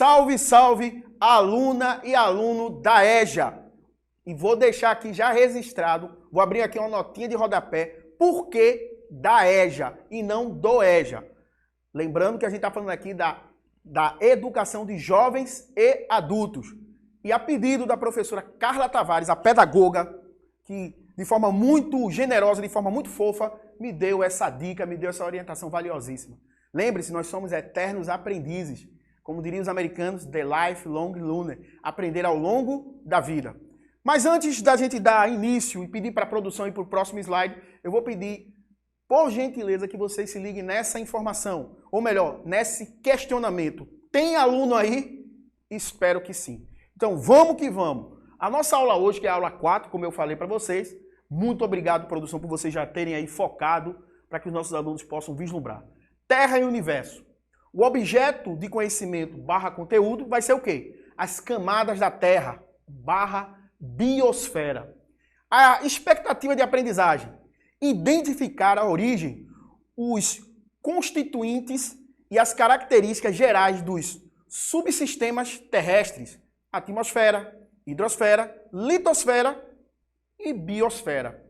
Salve, salve, aluna e aluno da EJA. E vou deixar aqui já registrado, vou abrir aqui uma notinha de rodapé, por que da EJA e não do EJA. Lembrando que a gente está falando aqui da educação de jovens e adultos. E a pedido da professora Carla Tavares, a pedagoga, que de forma muito generosa, de forma muito fofa, me deu essa dica, me deu essa orientação valiosíssima. Lembre-se, nós somos eternos aprendizes. Como diriam os americanos, the lifelong learner, aprender ao longo da vida. Mas antes da gente dar início e pedir para a produção ir para o próximo slide, eu vou pedir, por gentileza, que vocês se liguem nessa informação, ou melhor, nesse questionamento. Tem aluno aí? Espero que sim. Então vamos que vamos. A nossa aula hoje, que é a aula 4, como eu falei para vocês, muito obrigado, produção, por vocês já terem aí focado para que os nossos alunos possam vislumbrar. Terra e universo. O objeto de conhecimento barra conteúdo vai ser o quê? As camadas da Terra barra biosfera. A expectativa de aprendizagem. Identificar a origem, os constituintes e as características gerais dos subsistemas terrestres. Atmosfera, hidrosfera, litosfera e biosfera.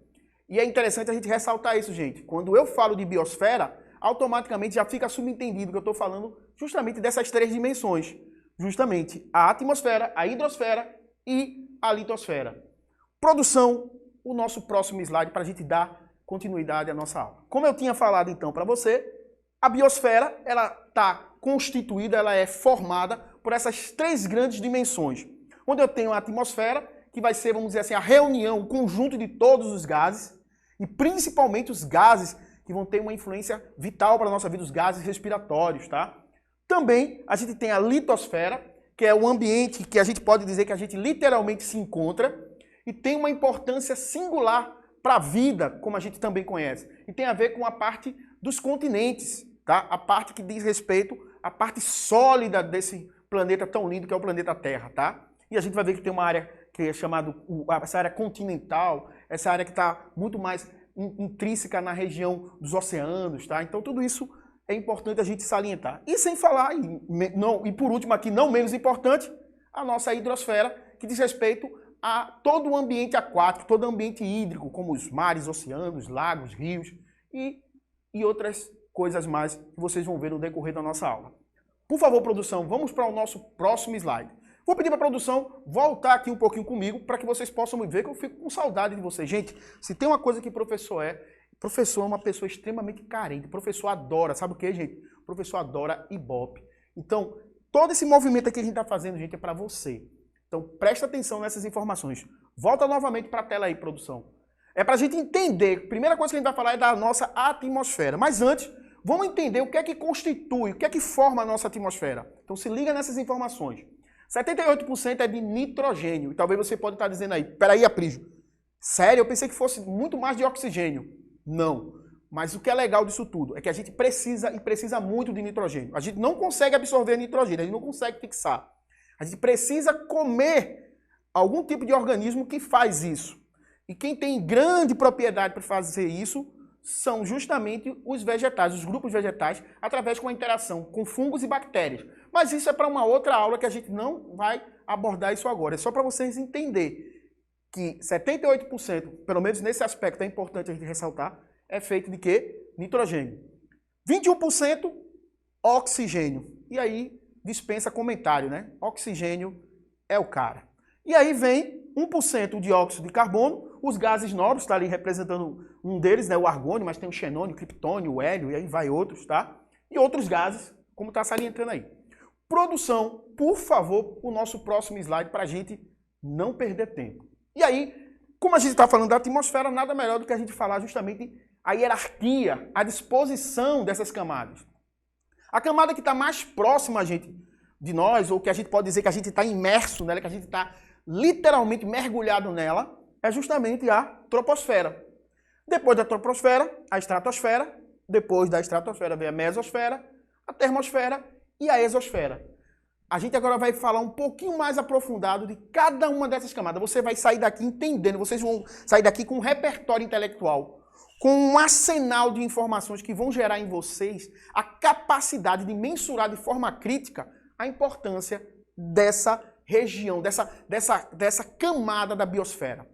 E é interessante a gente ressaltar isso, gente. Quando eu falo de biosfera, automaticamente já fica subentendido que eu estou falando justamente dessas três dimensões. Justamente a atmosfera, a hidrosfera e a litosfera. Produção, o nosso próximo slide para a gente dar continuidade à nossa aula. Como eu tinha falado então para você, a biosfera ela está constituída, ela é formada por essas três grandes dimensões. Onde eu tenho a atmosfera, que vai ser, vamos dizer assim, a reunião, o conjunto de todos os gases, e principalmente os gases que vão ter uma influência vital para a nossa vida, os gases respiratórios, tá? Também a gente tem a litosfera, que é o ambiente que a gente pode dizer que a gente literalmente se encontra e tem uma importância singular para a vida, como a gente também conhece. E tem a ver com a parte dos continentes, tá? A parte que diz respeito à parte sólida desse planeta tão lindo que é o planeta Terra, tá? E a gente vai ver que tem uma área que é chamada, essa área continental, essa área que está muito mais intrínseca na região dos oceanos, tá? Então tudo isso é importante a gente salientar. E sem falar, e por último aqui, não menos importante, a nossa hidrosfera, que diz respeito a todo o ambiente aquático, todo o ambiente hídrico, como os mares, oceanos, lagos, rios e outras coisas mais que vocês vão ver no decorrer da nossa aula. Por favor, produção, vamos para o nosso próximo slide. Vou pedir para a produção voltar aqui um pouquinho comigo para que vocês possam me ver, que eu fico com saudade de vocês. Gente, se tem uma coisa que professor é uma pessoa extremamente carente. Professor adora, sabe o que, gente? Professor adora Ibope. Então, todo esse movimento aqui que a gente está fazendo, gente, é para você. Então, presta atenção nessas informações. Volta novamente para a tela aí, produção. É para a gente entender, a primeira coisa que a gente vai falar é da nossa atmosfera. Mas antes, vamos entender o que é que constitui, o que é que forma a nossa atmosfera. Então, se liga nessas informações. 78% é de nitrogênio. E talvez você pode estar dizendo aí, peraí, Aprígio, sério? Eu pensei que fosse muito mais de oxigênio. Não. Mas o que é legal disso tudo é que a gente precisa muito de nitrogênio. A gente não consegue absorver nitrogênio, a gente não consegue fixar. A gente precisa comer algum tipo de organismo que faz isso. E quem tem grande propriedade para fazer isso são justamente os vegetais, os grupos vegetais, através de uma interação com fungos e bactérias. Mas isso é para uma outra aula que a gente não vai abordar isso agora. É só para vocês entenderem que 78%, pelo menos nesse aspecto é importante a gente ressaltar, é feito de quê? Nitrogênio. 21% oxigênio. E aí dispensa comentário, né? Oxigênio é o cara. E aí vem 1% dióxido de carbono, os gases nobres, está ali representando um deles, né, o argônio, mas tem o xenônio, o criptônio, o hélio, e aí vai outros, tá? E outros gases, como está salientando aí. Produção, por favor, o nosso próximo slide para a gente não perder tempo. E aí, como a gente está falando da atmosfera, nada melhor do que a gente falar justamente a hierarquia, a disposição dessas camadas. A camada que está mais próxima a gente, de nós, ou que a gente pode dizer que a gente está imerso nela, que a gente está literalmente mergulhado nela, é justamente a troposfera. Depois da troposfera, a estratosfera. Depois da estratosfera vem a mesosfera, a termosfera e a exosfera. A gente agora vai falar um pouquinho mais aprofundado de cada uma dessas camadas. Você vai sair daqui entendendo, vocês vão sair daqui com um repertório intelectual, com um arsenal de informações que vão gerar em vocês a capacidade de mensurar de forma crítica a importância dessa região, dessa camada da biosfera.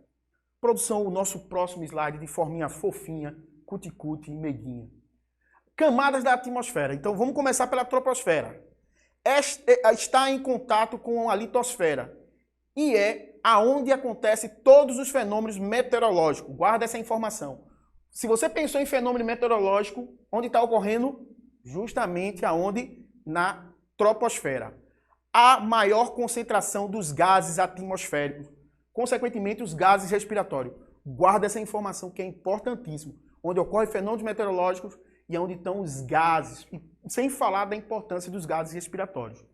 Produção, o nosso próximo slide de forminha fofinha, cuticute e meiguinha. Camadas da atmosfera. Então vamos começar pela troposfera. Está em contato com a litosfera e é aonde acontece todos os fenômenos meteorológicos. Guarda essa informação. Se você pensou em fenômeno meteorológico, onde está ocorrendo? Justamente aonde? Na troposfera. A maior concentração dos gases atmosféricos, consequentemente os gases respiratórios. Guarda essa informação que é importantíssimo. Onde ocorrem fenômenos meteorológicos e onde estão os gases, sem falar da importância dos gases respiratórios.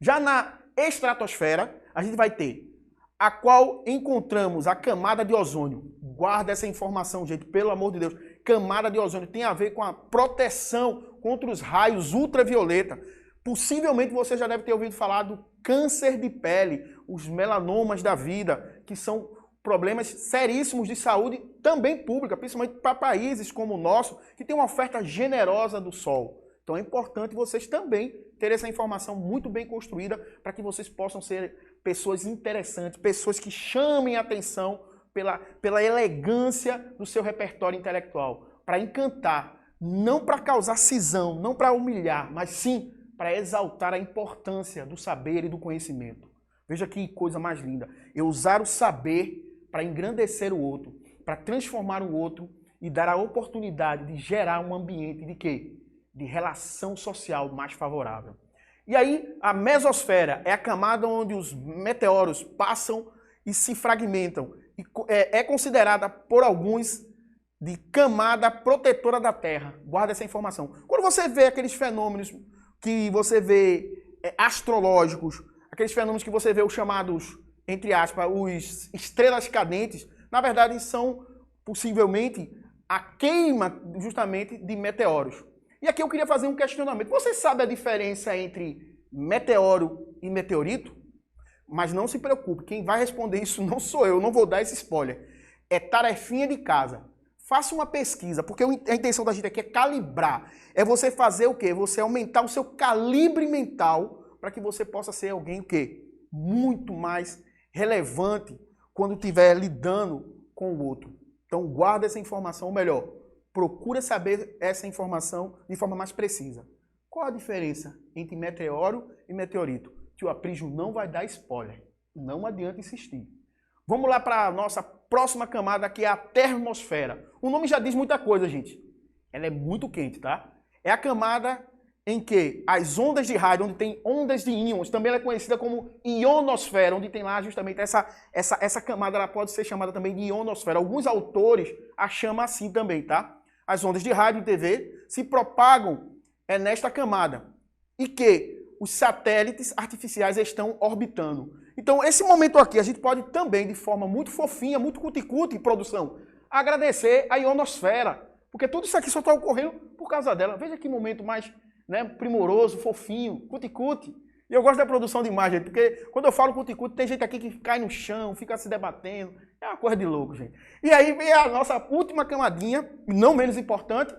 Já na estratosfera, a gente vai ter a qual encontramos a camada de ozônio. Guarda essa informação, gente, pelo amor de Deus. Camada de ozônio tem a ver com a proteção contra os raios ultravioleta. Possivelmente você já deve ter ouvido falar do câncer de pele, os melanomas da vida, que são problemas seríssimos de saúde também pública, principalmente para países como o nosso, que tem uma oferta generosa do sol. Então é importante vocês também terem essa informação muito bem construída para que vocês possam ser pessoas interessantes, pessoas que chamem a atenção pela elegância do seu repertório intelectual, para encantar, não para causar cisão, não para humilhar, mas sim para exaltar a importância do saber e do conhecimento. Veja que coisa mais linda. Eu usar o saber para engrandecer o outro, para transformar o outro e dar a oportunidade de gerar um ambiente de quê? De relação social mais favorável. E aí, a mesosfera é a camada onde os meteoros passam e se fragmentam. E é considerada por alguns de camada protetora da Terra. Guarda essa informação. Quando você vê aqueles fenômenos que você vê astrológicos, aqueles fenômenos que você vê os chamados, entre aspas, os estrelas cadentes, na verdade são possivelmente a queima justamente de meteoros. E aqui eu queria fazer um questionamento. Você sabe a diferença entre meteoro e meteorito? Mas não se preocupe, quem vai responder isso não sou eu não vou dar esse spoiler. É tarefinha de casa. Faça uma pesquisa, porque a intenção da gente aqui é calibrar. É você fazer o quê? Você aumentar o seu calibre mental para que você possa ser alguém o quê? Muito mais relevante quando estiver lidando com o outro. Então guarda essa informação, ou melhor, procura saber essa informação de forma mais precisa. Qual a diferença entre meteoro e meteorito? Que o Aprígio não vai dar spoiler. Não adianta insistir. Vamos lá para a nossa próxima camada, que é a termosfera. O nome já diz muita coisa, gente. Ela é muito quente, tá? É a camada em que as ondas de rádio, onde tem ondas de íons, também ela é conhecida como ionosfera, onde tem lá justamente essa camada, ela pode ser chamada também de ionosfera. Alguns autores a chamam assim também, tá? As ondas de rádio e TV se propagam nesta camada e que os satélites artificiais estão orbitando. Então, esse momento aqui, a gente pode também, de forma muito fofinha, muito cuticute em produção, agradecer a ionosfera, porque tudo isso aqui só está ocorrendo por causa dela. Veja que momento mais primoroso, fofinho, cuticute. E eu gosto da produção de imagem, porque quando eu falo cuticute, tem gente aqui que cai no chão, fica se debatendo. É uma coisa de louco, gente. E aí vem a nossa última camadinha, não menos importante,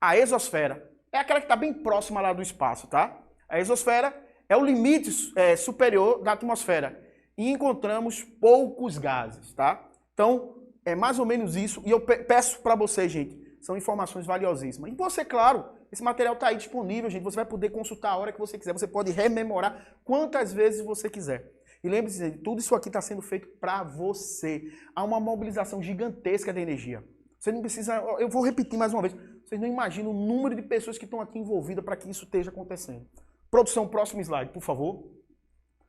a exosfera. É aquela que está bem próxima lá do espaço, tá? A exosfera é o limite superior da atmosfera. E encontramos poucos gases, tá? Então, é mais ou menos isso. E eu peço para vocês, gente, são informações valiosíssimas. E você, claro, esse material está aí disponível, gente. Você vai poder consultar a hora que você quiser. Você pode rememorar quantas vezes você quiser. E lembre-se, gente, tudo isso aqui está sendo feito para você. Há uma mobilização gigantesca de energia. Você não precisa... Eu vou repetir mais uma vez. Vocês não imaginam o número de pessoas que estão aqui envolvidas para que isso esteja acontecendo. Produção, próximo slide, por favor.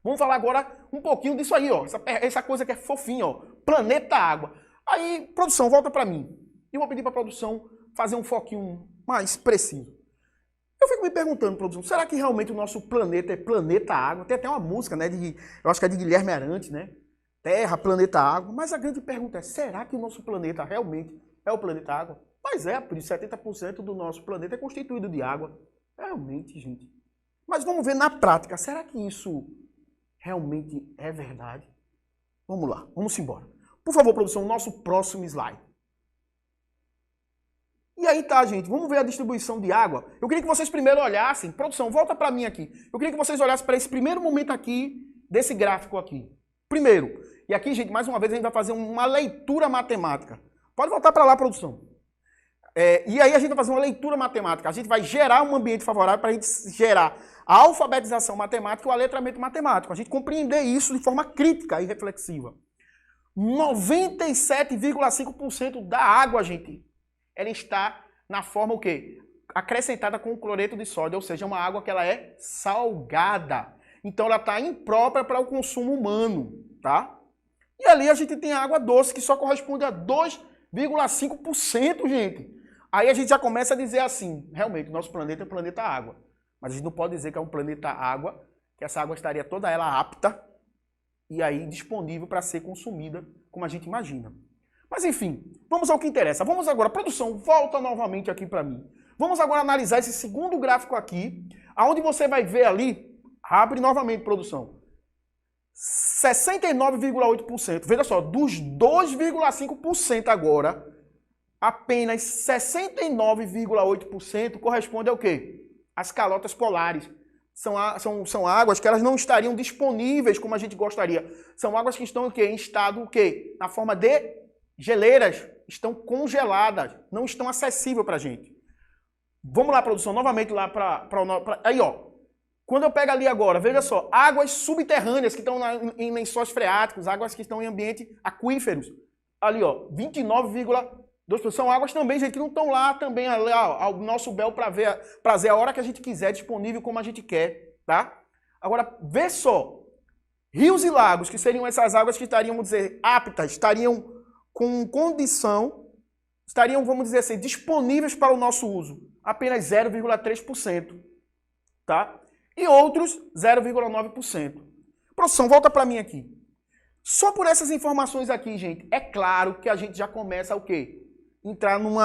Vamos falar agora um pouquinho disso aí, ó. Essa coisa que é fofinha, ó. Planeta Água. Aí, produção, volta para mim. Eu vou pedir para a produção fazer um foquinho mais preciso. Eu fico me perguntando, produção, será que realmente o nosso planeta é planeta Água? Tem até uma música, né? Eu acho que é de Guilherme Arantes, né? Terra, planeta Água. Mas a grande pergunta é, será que o nosso planeta realmente é o planeta Água? Mas é, por isso 70% do nosso planeta é constituído de água. Realmente, gente. Mas vamos ver na prática, será que isso realmente é verdade? Vamos lá, vamos embora. Por favor, produção, nosso próximo slide. E E aí tá, gente, vamos ver a distribuição de água. Eu queria que vocês primeiro olhassem, produção, volta para mim aqui. Eu queria que vocês olhassem para esse primeiro momento aqui, desse gráfico aqui. Primeiro, e aqui, gente, mais uma vez a gente vai fazer uma leitura matemática. Pode voltar para lá, produção. E aí a gente vai fazer uma leitura matemática. A gente vai gerar um ambiente favorável para a gente gerar a alfabetização matemática e o aletramento matemático. A gente compreender isso de forma crítica e reflexiva. 97,5% da água, gente, ela está na forma o quê? Acrescentada com cloreto de sódio, ou seja, uma água que ela é salgada. Então ela está imprópria para o consumo humano, tá? E ali a gente tem a água doce, que só corresponde a 2,5%, gente. Aí a gente já começa a dizer assim, realmente, o nosso planeta é o planeta água. Mas a gente não pode dizer que é um planeta água, que essa água estaria toda ela apta e aí disponível para ser consumida, como a gente imagina. Mas enfim, vamos ao que interessa. Vamos agora, produção, volta novamente aqui para mim. Vamos agora analisar esse segundo gráfico aqui, aonde você vai ver ali, abre novamente, produção, 69,8%. Veja só, dos 2,5% agora, apenas 69,8% corresponde ao quê? As calotas polares. São águas que elas não estariam disponíveis como a gente gostaria. São águas que estão o quê? Em estado o quê? Na forma de geleiras. Estão congeladas. Não estão acessíveis para a gente. Vamos lá, produção, novamente lá para... Aí, ó. Quando eu pego ali agora, veja só, águas subterrâneas que estão em lençóis freáticos, águas que estão em ambiente aquíferos. Ali, ó, 29,2%. São águas também, gente, que não estão lá também ao nosso bel prazer, a hora que a gente quiser, disponível como a gente quer, tá? Agora, vê só, rios e lagos, que seriam essas águas que estariam, vamos dizer, aptas, estariam com condição, estariam, vamos dizer assim, disponíveis para o nosso uso, apenas 0,3%, tá? E outros, 0,9%. Produção, volta para mim aqui. Só por essas informações aqui, gente, é claro que a gente já começa o quê? Entrar num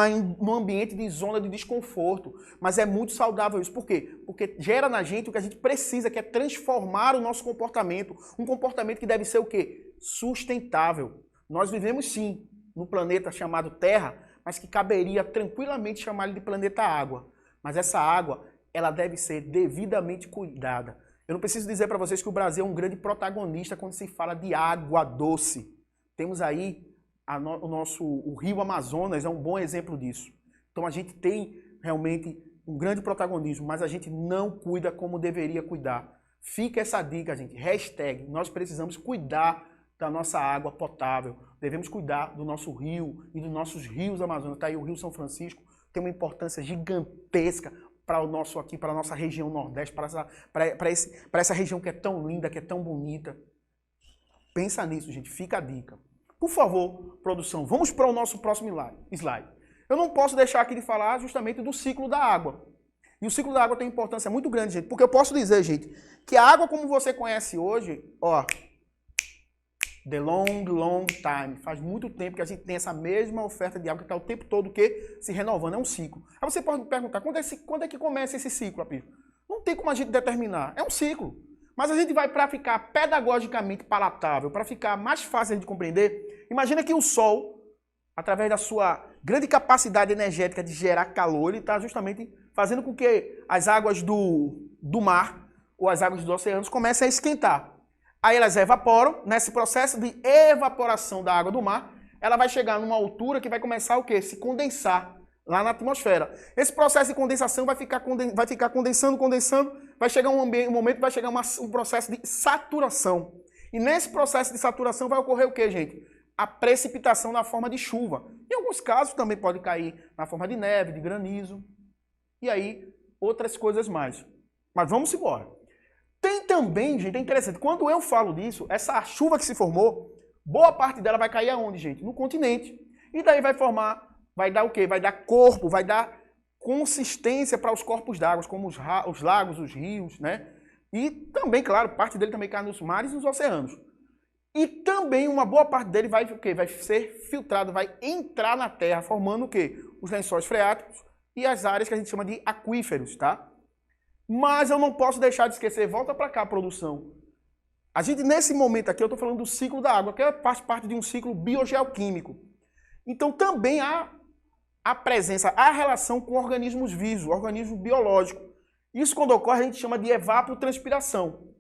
ambiente de zona de desconforto. Mas é muito saudável isso. Por quê? Porque gera na gente o que a gente precisa, que é transformar o nosso comportamento. Um comportamento que deve ser o quê? Sustentável. Nós vivemos sim no planeta chamado Terra, mas que caberia tranquilamente chamar ele de planeta Água. Mas essa água, ela deve ser devidamente cuidada. Eu não preciso dizer para vocês que o Brasil é um grande protagonista quando se fala de água doce. Temos aí o Rio Amazonas, é um bom exemplo disso. Então a gente tem realmente um grande protagonismo, mas a gente não cuida como deveria cuidar. Fica essa dica, gente. Hashtag, nós precisamos cuidar da nossa água potável. Devemos cuidar do nosso rio e dos nossos rios Amazonas. Está aí o Rio São Francisco, tem uma importância gigantesca para a nossa região Nordeste, para essa região que é tão linda, que é tão bonita. Pensa nisso, gente. Fica a dica. Por favor, produção, vamos para o nosso próximo slide. Eu não posso deixar aqui de falar justamente do ciclo da água. E o ciclo da água tem importância muito grande, gente, porque eu posso dizer, gente, que a água como você conhece hoje, ó, the long time, faz muito tempo que a gente tem essa mesma oferta de água que está o tempo todo que se renovando, é um ciclo. Aí você pode me perguntar, quando é que começa esse ciclo, Apio? Não tem como a gente determinar, é um ciclo. Mas a gente vai, para ficar pedagogicamente palatável, para ficar mais fácil de compreender, imagina que o Sol, através da sua grande capacidade energética de gerar calor, ele está justamente fazendo com que as águas do mar ou as águas dos oceanos comecem a esquentar. Aí elas evaporam, nesse processo de evaporação da água do mar, ela vai chegar numa altura que vai começar o quê? Se condensar lá na atmosfera. Esse processo de condensação vai ficar condensando, vai chegar um momento, vai chegar um processo de saturação. E nesse processo de saturação vai ocorrer o quê, gente? A precipitação na forma de chuva. Em alguns casos também pode cair na forma de neve, de granizo. E aí, outras coisas mais. Mas vamos embora. Tem também, gente, é interessante, quando eu falo disso, essa chuva que se formou, boa parte dela vai cair aonde, gente? No continente. E daí vai dar o quê? Vai dar corpo, vai dar consistência para os corpos d'água, como os lagos, os rios, né? E também, claro, parte dele também cai nos mares e nos oceanos. E também uma boa parte dele vai o quê? Vai ser filtrado, vai entrar na terra, formando o quê? Os lençóis freáticos e as áreas que a gente chama de aquíferos, tá? Mas eu não posso deixar de esquecer, volta para cá, produção. A gente, nesse momento aqui, eu estou falando do ciclo da água, que faz parte de um ciclo biogeoquímico. Então também há a relação com organismos vivos, organismos biológicos. Isso, quando ocorre, a gente chama de evapotranspiração.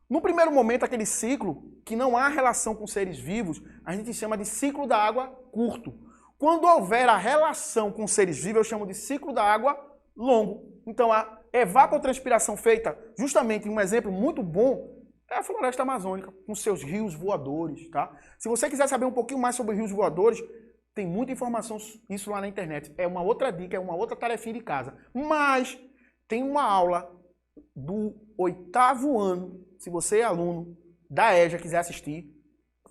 No primeiro momento, aquele ciclo, que não há relação com seres vivos, a gente chama de ciclo da água curto. Quando houver a relação com seres vivos, eu chamo de ciclo da água longo. Então, a evapotranspiração feita, justamente um exemplo muito bom, é a floresta amazônica, com seus rios voadores, tá? Se você quiser saber um pouquinho mais sobre rios voadores, tem muita informação isso lá na internet. É uma outra dica, é uma outra tarefinha de casa. Mas tem uma aula do 8º ano, se você é aluno da EJA, quiser assistir,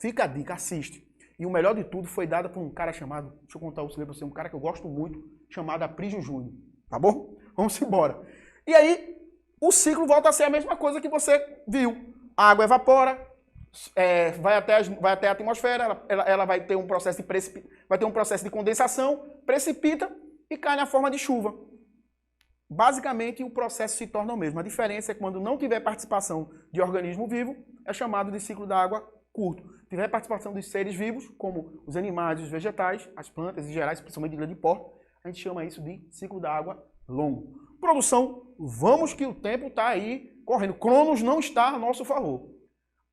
fica a dica, assiste. E o melhor de tudo foi dada por um cara chamado, deixa eu contar o segredo pra você, um cara que eu gosto muito, chamado Aprígio Júnior, tá bom? Vamos embora. E aí, o ciclo volta a ser a mesma coisa que você viu. A água evapora, vai até a atmosfera, ela vai ter um processo de condensação, precipita e cai na forma de chuva. Basicamente, o processo se torna o mesmo. A diferença é que quando não tiver participação de organismo vivo, é chamado de ciclo da água curto. Tiver participação dos seres vivos, como os animais, os vegetais, as plantas em geral, principalmente de grande porte, a gente chama isso de ciclo da água longo. Produção, vamos que o tempo está aí correndo. Cronos não está a nosso favor.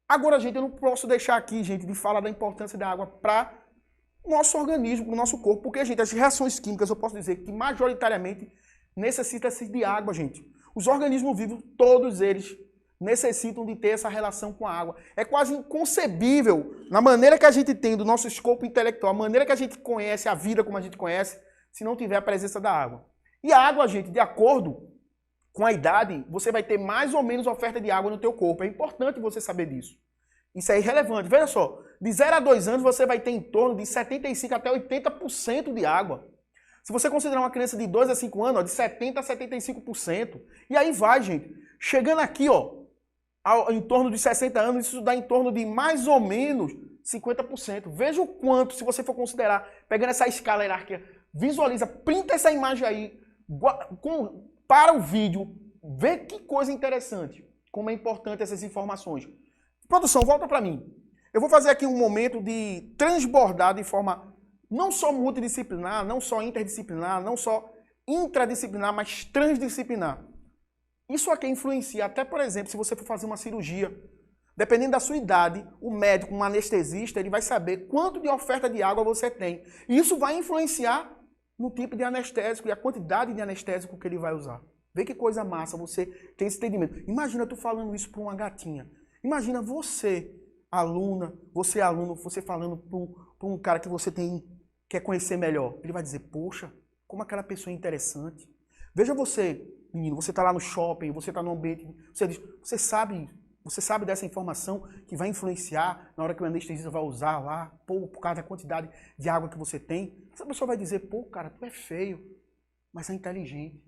Agora, gente, eu não posso deixar aqui, gente, de falar da importância da água para o nosso organismo, para o nosso corpo, porque, gente, as reações químicas, eu posso dizer que majoritariamente necessita-se de água, gente. Os organismos vivos, todos eles, necessitam de ter essa relação com a água. É quase inconcebível, na maneira que a gente tem do nosso escopo intelectual, a maneira que a gente conhece a vida como a gente conhece, se não tiver a presença da água. E a água, gente, de acordo com a idade, você vai ter mais ou menos oferta de água no teu corpo. É importante você saber disso. Isso é irrelevante. Veja só, de 0 a 2 anos você vai ter em torno de 75% até 80% de água. Se você considerar uma criança de 2 a 5 anos, ó, de 70% a 75%. E aí vai, gente. Chegando aqui, ó, em torno de 60 anos, isso dá em torno de mais ou menos 50%. Veja o quanto, se você for considerar, pegando essa escala hierárquica, visualiza, printa essa imagem aí, para o vídeo, vê que coisa interessante, como é importante essas informações. Produção, volta para mim. Eu vou fazer aqui um momento de transbordar de forma não só multidisciplinar, não só interdisciplinar, não só intradisciplinar, mas transdisciplinar. Isso aqui influencia até, por exemplo, se você for fazer uma cirurgia. Dependendo da sua idade, o médico, um anestesista, ele vai saber quanto de oferta de água você tem. E isso vai influenciar no tipo de anestésico e a quantidade de anestésico que ele vai usar. Vê que coisa massa, você tem esse entendimento. Imagina tu falando isso para uma gatinha. Imagina você, aluna, você aluno, você falando para um cara que você quer conhecer melhor. Ele vai dizer, poxa, como aquela pessoa é interessante. Veja você, menino, você está lá no shopping, você está no ambiente, você diz, você sabe dessa informação que vai influenciar na hora que o anestesista vai usar lá, por causa da quantidade de água que você tem. Essa pessoa vai dizer, pô, cara, tu é feio, mas é inteligente.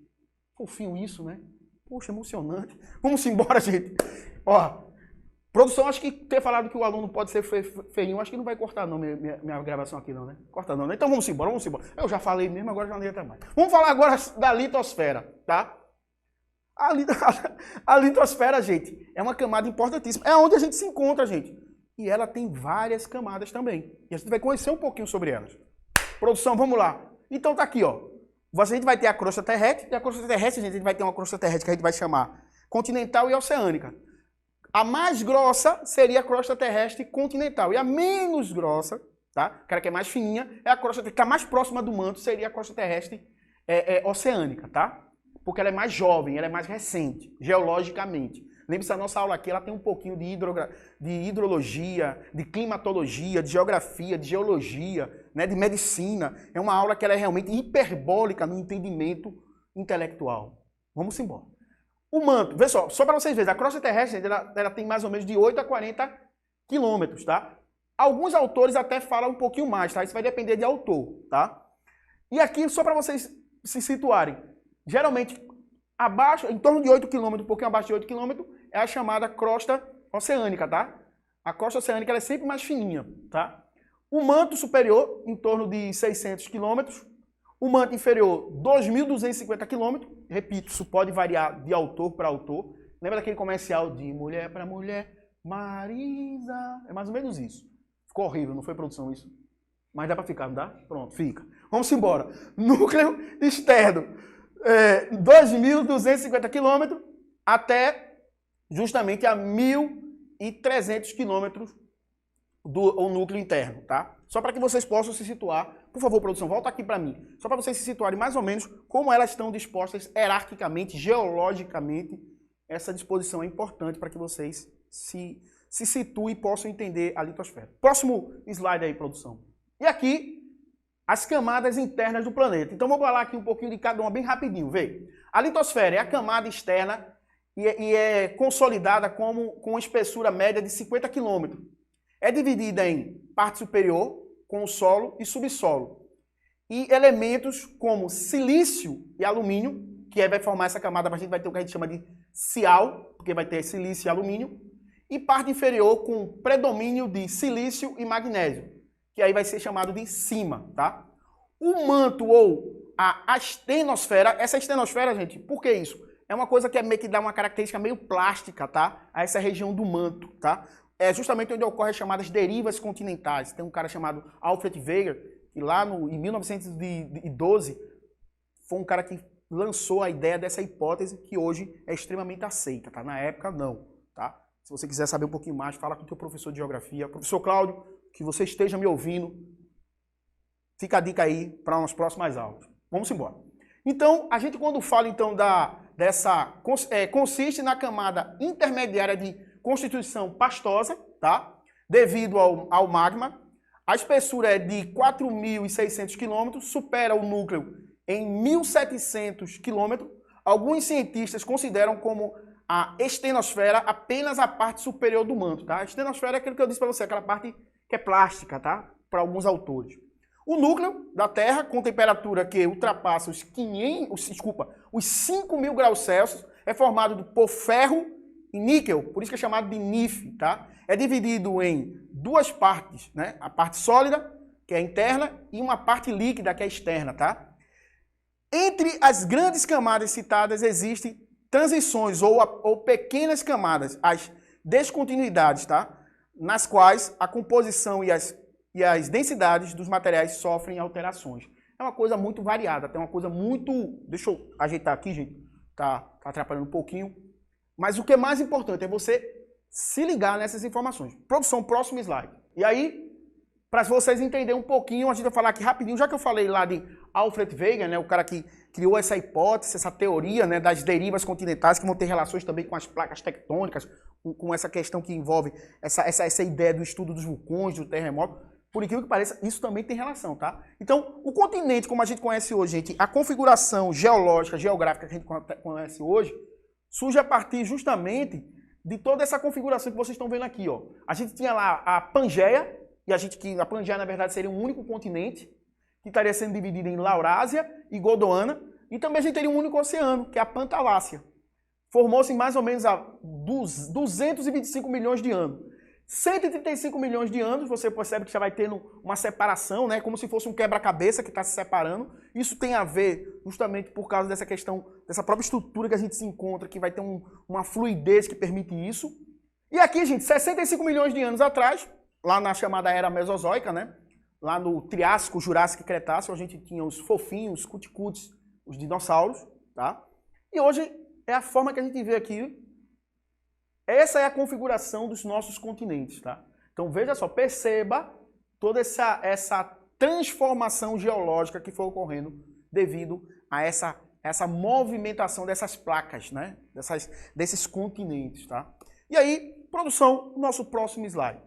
Fofinho isso, né? Poxa, emocionante. Vamos embora, gente. Ó, produção, acho que ter falado que o aluno pode ser feinho, acho que não vai cortar não minha gravação aqui não, né? Corta não, né? Então vamos embora. Eu já falei mesmo, agora já não ia até mais. Vamos falar agora da litosfera, tá? A litosfera, gente, é uma camada importantíssima. É onde a gente se encontra, gente. E ela tem várias camadas também. E a gente vai conhecer um pouquinho sobre elas. Produção, vamos lá. Então tá aqui, ó. A gente vai ter a crosta terrestre. E a crosta terrestre, gente, a gente vai ter uma crosta terrestre que a gente vai chamar continental e oceânica. A mais grossa seria a crosta terrestre continental. E a menos grossa, tá? Aquela que é mais fininha, é a crosta que está mais próxima do manto, seria a crosta terrestre oceânica, tá? Porque ela é mais jovem, ela é mais recente, geologicamente. Lembre-se, a nossa aula aqui ela tem um pouquinho de hidrologia, de climatologia, de geografia, de geologia, né, de medicina. É uma aula que ela é realmente hiperbólica no entendimento intelectual. Vamos embora. O manto, vê só para vocês verem, a crosta terrestre ela tem mais ou menos de 8 a 40 quilômetros, tá? Alguns autores até falam um pouquinho mais, tá? Isso vai depender de autor, tá? E aqui, só para vocês se situarem, geralmente, abaixo, em torno de 8 km, um pouquinho abaixo de 8 km, é a chamada crosta oceânica, tá? A crosta oceânica ela é sempre mais fininha, tá? O manto superior, em torno de 600 km. O manto inferior, 2.250 km. Repito, isso pode variar de autor para autor. Lembra daquele comercial de mulher para mulher? Marisa. É mais ou menos isso. Ficou horrível, não foi produção isso? Mas dá para ficar, não dá? Pronto, fica. Vamos embora. Núcleo externo, 2.250 quilômetros até justamente a 1.300 quilômetros do núcleo interno, tá? Só para que vocês possam se situar. Por favor, produção, volta aqui para mim. Só para vocês se situarem mais ou menos como elas estão dispostas hierarquicamente, geologicamente. Essa disposição é importante para que vocês se situem e possam entender a litosfera. Próximo slide aí, produção. E aqui, as camadas internas do planeta. Então, vou falar aqui um pouquinho de cada uma bem rapidinho, vê. A litosfera é a camada externa e é consolidada com espessura média de 50 km. É dividida em parte superior, com o solo e subsolo. E elementos como silício e alumínio, que vai formar essa camada, a gente vai ter o que a gente chama de cial, porque vai ter silício e alumínio. E parte inferior com predomínio de silício e magnésio, que aí vai ser chamado de cima, tá? O manto ou a astenosfera, essa astenosfera, gente, por que isso? É uma coisa que meio que dá uma característica meio plástica, tá? A essa região do manto, tá? É justamente onde ocorrem as chamadas derivas continentais. Tem um cara chamado Alfred Wegener, que lá em 1912 foi um cara que lançou a ideia dessa hipótese que hoje é extremamente aceita, tá? Na época, não, tá? Se você quiser saber um pouquinho mais, fala com o teu professor de geografia. Professor Cláudio, que você esteja me ouvindo, fica a dica aí para umas próximas aulas. Vamos embora. Então, a gente quando fala então consiste na camada intermediária de constituição pastosa, tá? Devido ao magma. A espessura é de 4.600 km, supera o núcleo em 1.700 km. Alguns cientistas consideram como a estenosfera apenas a parte superior do manto, tá? A estenosfera é aquilo que eu disse para você, aquela parte que é plástica, tá? Para alguns autores. O núcleo da Terra, com temperatura que ultrapassa os 5.000 graus Celsius, é formado por ferro e níquel, por isso que é chamado de NIF, tá? É dividido em duas partes, né? A parte sólida, que é interna, e uma parte líquida, que é externa, tá? Entre as grandes camadas citadas existem transições ou pequenas camadas, as descontinuidades, tá? Nas quais a composição e as densidades dos materiais sofrem alterações. É uma coisa muito variada, tem uma coisa muito... Deixa eu ajeitar aqui, gente, tá atrapalhando um pouquinho. Mas o que é mais importante é você se ligar nessas informações. Produção, próximo slide. E aí, para vocês entenderem um pouquinho, a gente vai falar aqui rapidinho, já que eu falei lá de Alfred Wegener, né, o cara que criou essa hipótese, essa teoria, né, das derivas continentais, que vão ter relações também com as placas tectônicas, com essa questão que envolve essa ideia do estudo dos vulcões, do terremoto. Por incrível que pareça, isso também tem relação, tá? Então, o continente, como a gente conhece hoje, gente, a configuração geológica, geográfica que a gente conhece hoje, surge a partir justamente de toda essa configuração que vocês estão vendo aqui, ó. A gente tinha lá a Pangeia, e a Pangeia, na verdade, seria um único continente, que estaria sendo dividido em Laurásia e Gondwana, e também a gente teria um único oceano, que é a Pantalácia. Formou-se em mais ou menos há 225 milhões de anos. 135 milhões de anos, você percebe que já vai tendo uma separação, né? Como se fosse um quebra-cabeça que está se separando. Isso tem a ver justamente por causa dessa questão, dessa própria estrutura que a gente se encontra, que vai ter uma fluidez que permite isso. E aqui, gente, 65 milhões de anos atrás, lá na chamada Era Mesozoica, né? Lá no Triássico, Jurássico e Cretáceo, a gente tinha os fofinhos, os cuticutes, os dinossauros, tá? E hoje é a forma que a gente vê aqui. Essa é a configuração dos nossos continentes, tá? Então veja só, perceba toda essa transformação geológica que foi ocorrendo devido a essa movimentação dessas placas, né? Desses continentes, tá? E aí, produção, nosso próximo slide.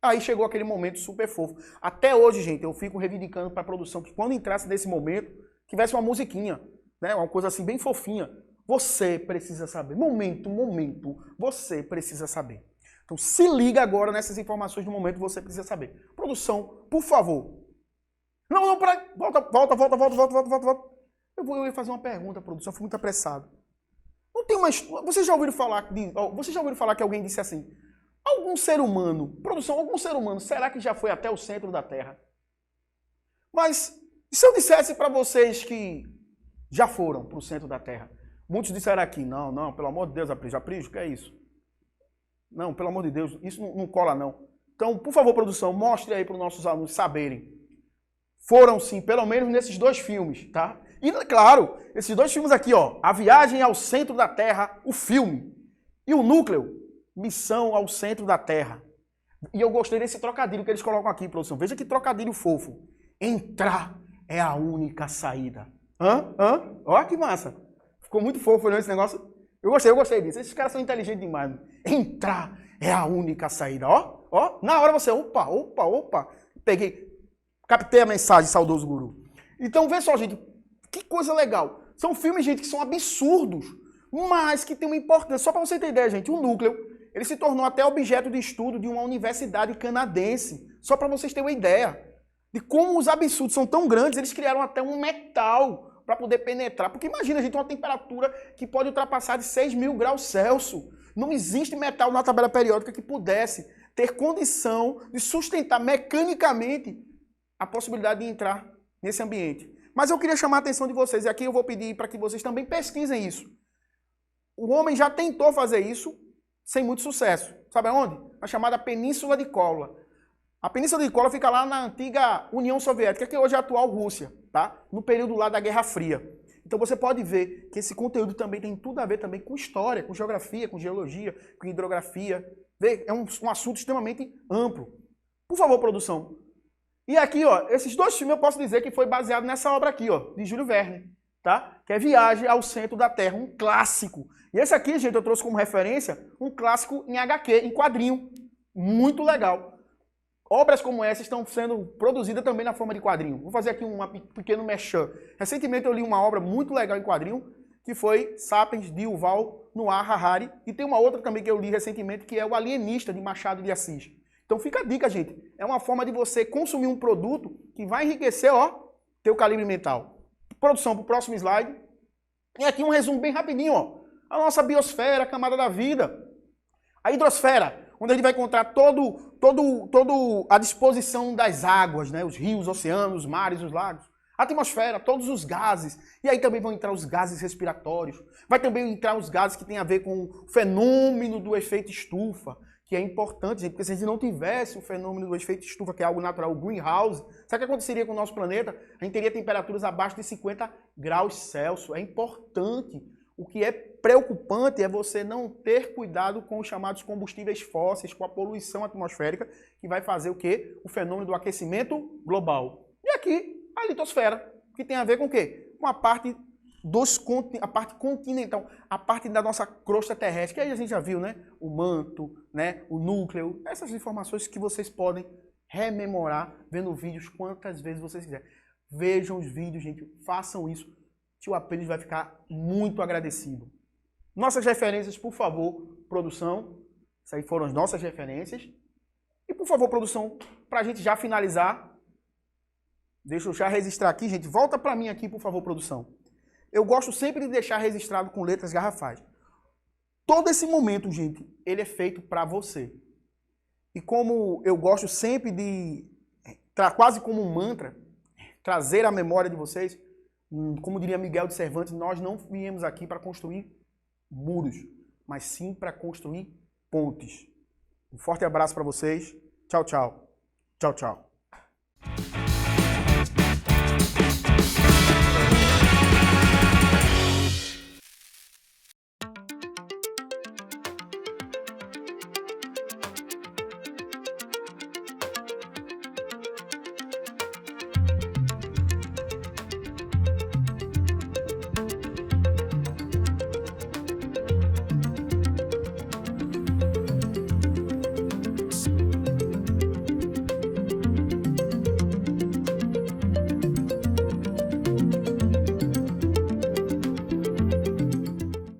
Aí chegou aquele momento super fofo. Até hoje, gente, eu fico reivindicando para a produção que quando entrasse nesse momento, tivesse uma musiquinha, né? Uma coisa assim bem fofinha. Você precisa saber. Momento, você precisa saber. Então se liga agora nessas informações do momento, você precisa saber. Produção, por favor. Não, peraí. Volta. Eu ia fazer uma pergunta, produção, eu fui muito apressado. Não tem mais. Vocês já ouviram falar que alguém disse assim: algum ser humano, produção, algum ser humano, será que já foi até o centro da Terra? Mas e se eu dissesse para vocês que já foram para o centro da Terra? Muitos disseram aqui, não, pelo amor de Deus, Aprígio, o que é isso? Não, pelo amor de Deus, isso não cola não. Então, por favor, produção, mostre aí para os nossos alunos saberem. Foram sim, pelo menos nesses 2 filmes, tá? E, claro, esses 2 filmes aqui, ó, A Viagem ao Centro da Terra, o filme, e o Núcleo, Missão ao Centro da Terra. E eu gostei desse trocadilho que eles colocam aqui, produção. Veja que trocadilho fofo. Entrar é a única saída. Olha que massa. Ficou muito fofo, né, esse negócio? Eu gostei disso. Esses caras são inteligentes demais. Entrar é a única saída. Ó. Na hora você, opa. Peguei, captei a mensagem, saudoso guru. Então, vê só, gente. Que coisa legal. São filmes, gente, que são absurdos, mas que tem uma importância. Só para você ter ideia, gente, o Núcleo, ele se tornou até objeto de estudo de uma universidade canadense. Só para vocês terem uma ideia de como os absurdos são tão grandes, eles criaram até um metal para poder penetrar. Porque imagina, gente, uma temperatura que pode ultrapassar de 6.000 graus Celsius. Não existe metal na tabela periódica que pudesse ter condição de sustentar mecanicamente a possibilidade de entrar nesse ambiente. Mas eu queria chamar a atenção de vocês, e aqui eu vou pedir para que vocês também pesquisem isso. O homem já tentou fazer isso sem muito sucesso. Sabe aonde? Na chamada Península de Kola. A Península de Kola fica lá na antiga União Soviética, que hoje é a atual Rússia, tá? No período lá da Guerra Fria. Então você pode ver que esse conteúdo também tem tudo a ver também com história, com geografia, com geologia, com hidrografia. Vê? É um assunto extremamente amplo. Por favor, produção. E aqui, ó, esses 2 filmes eu posso dizer que foi baseado nessa obra aqui, ó, de Júlio Verne, tá? Que é Viagem ao Centro da Terra, um clássico. E esse aqui, gente, eu trouxe como referência um clássico em HQ, em quadrinho. Muito legal. Obras como essa estão sendo produzidas também na forma de quadrinho. Vou fazer aqui um pequeno merchan. Recentemente eu li uma obra muito legal em quadrinho, que foi Sapiens, de Yuval Noah Harari, e tem uma outra também que eu li recentemente, que é O Alienista, de Machado de Assis. Então fica a dica, gente. É uma forma de você consumir um produto que vai enriquecer, ó, teu calibre mental. Produção para o próximo slide. E aqui um resumo bem rapidinho, ó. A nossa biosfera, a camada da vida. A hidrosfera, onde a gente vai encontrar todo a disposição das águas, né? Os rios, oceanos, os mares, os lagos. A atmosfera, todos os gases. E aí também vão entrar os gases respiratórios. Vai também entrar os gases que têm a ver com o fenômeno do efeito estufa, que é importante, gente, porque se a gente não tivesse o fenômeno do efeito estufa, que é algo natural, o greenhouse, sabe o que aconteceria com o nosso planeta? A gente teria temperaturas abaixo de 50 graus Celsius. É importante. O que é preocupante é você não ter cuidado com os chamados combustíveis fósseis, com a poluição atmosférica, que vai fazer o quê? O fenômeno do aquecimento global. E aqui, a litosfera, que tem a ver com o quê? Com a parte continental, a parte da nossa crosta terrestre, que aí a gente já viu, né? O manto, né? O núcleo, essas informações que vocês podem rememorar vendo vídeos quantas vezes vocês quiserem. Vejam os vídeos, gente, façam isso. Tio Apeles vai ficar muito agradecido. Nossas referências, por favor, produção. Essas aí foram as nossas referências. E, por favor, produção, para a gente já finalizar, deixa eu já registrar aqui, gente. Volta para mim aqui, por favor, produção. Eu gosto sempre de deixar registrado com letras garrafais. Todo esse momento, gente, ele é feito para você. E como eu gosto sempre de, quase como um mantra, trazer a memória de vocês, como diria Miguel de Cervantes, nós não viemos aqui para construir muros, mas sim para construir pontes. Um forte abraço para vocês. Tchau, tchau. Tchau, tchau.